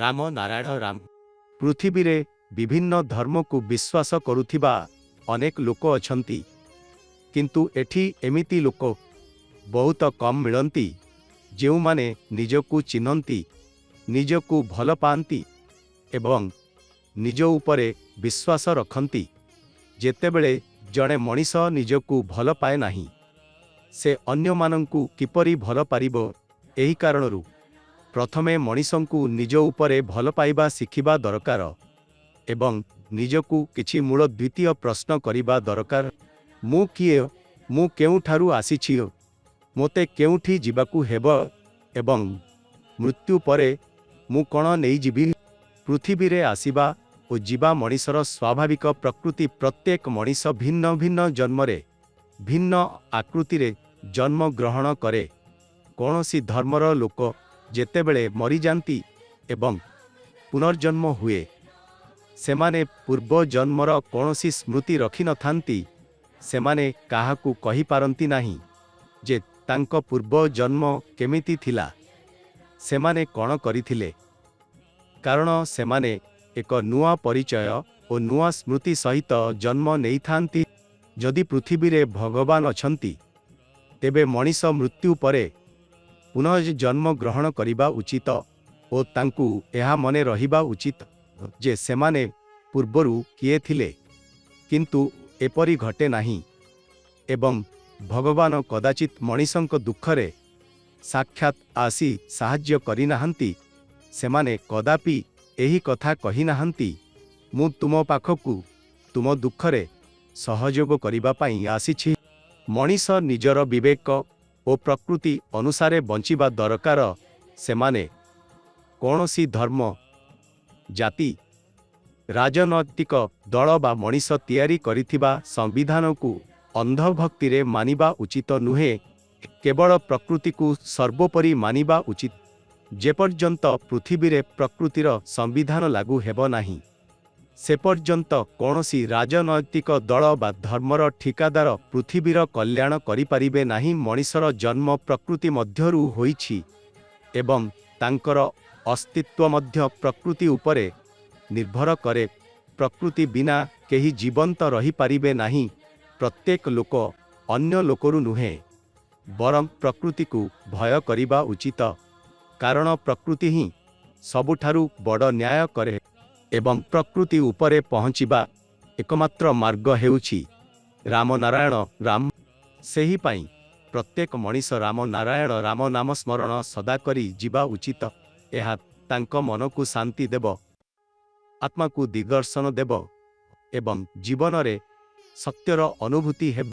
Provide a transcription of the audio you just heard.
राम नारायण राम पृथ्वी रे विभिन्न धर्म को विश्वास करुथिबा अनेक लोक अछंती किंतु एठी एमिति लोक बहुत कम मिलंती जेउ माने निजकु चिन्हंती निजकु भल पांती एवं निज उपरे विश्वास रखंती। जेतेबेले जड़े मनीष निजकु भल पाए नाही से अन्य मानंकु किपरि भल पारिबो। एही कारणरू प्रथमे मनीषंकु निज उपरे भल पाइबा शिखिबा दरकार एवं निजकु किछि मूल द्वितीय प्रश्न करिबा दरकार। मु किए, मु केउठारु आसीछि, मोते केउठी जिबाकु हेब एवं मृत्यु परे मु कोन नेई जिबि। पृथ्वी रे आसीबा ओ जीवा मनीषर स्वाभाविक प्रकृति। प्रत्येक मनीष भिन्न भिन्न जन्मरे भिन्न आकृति रे जन्म ग्रहण करे। कौनसी धर्मर लोक जेतेबेले मरी जांती एवं पुनर्जन्म हुए सेमाने पूर्व जन्मर कौनसी स्मृति रखि न थांती। सेमाने काहाकू कहि पारंती नाही जे तांको पूर्व जन्म केमिति थिला, सेमाने कोन करिथिले, कारण सेमाने एक नुआ परिचय और नुआ स्मृति सहित जन्म नहीं थांती। जदि पृथ्वी रे भगवान अछंती तेबे मनीष मृत्यु परे पुनः जन्म ग्रहण करिबा उचित और तांकू एहा मने रहिबा उचित जे सेमाने पूर्वरु किए थिले, किंतु एपरि घटे नाही एवं भगवान कदाचित मनीषंक दुखरे साक्षात आसी साहाय्य करि नाहंती। सेमाने कदापि एही कथा कहि नाहंती मु तुम पाखकु तुम दुखरे सहयोग करिबा पई आसीछि। मनीष निजर विवेक और प्रकृति अनुसारे बंचिबा दरकार। सेमाने कौनसी धर्म, जाति, राजनैतिक दल बा मनीष तैयारी करिथिबा संविधान को अंधभक्ति रे मानिबा उचित नुहे। केवल प्रकृति को सर्वोपरि मानिबा उचित। जेपर्यंत पृथ्वी रे प्रकृतिर संविधान लागू हेब नाही से पर्यंत कौनसी राजनैतिक दल बा धर्मर ठिकादार पृथ्वीर कल्याण करि परिबे नाही। मनीषर जन्म प्रकृति मध्यरु होईछि एवं तांकर अस्तित्व मध्य प्रकृति उपरे निर्भर करे। प्रकृति बिना केही जीवंत रही पारिबे नाही। प्रत्येक लोक अन्य लोकरु नुहे बरं प्रकृति को भय करिबा उचित, कारण प्रकृति ही सबुठारु बड़ न्याय करे एवं प्रकृति उपरे पहुँचिबा एकमात्र मार्ग हेउछि राम नारायण राम। सेही पाई प्रत्येक मनीष राम नारायण राम नाम स्मरण सदा करी जीवा उचित। एहा तांको मन को शांति देव, आत्मा को दिग्दर्शन देव एवं जीवन रे सत्यर अनुभूति हेब।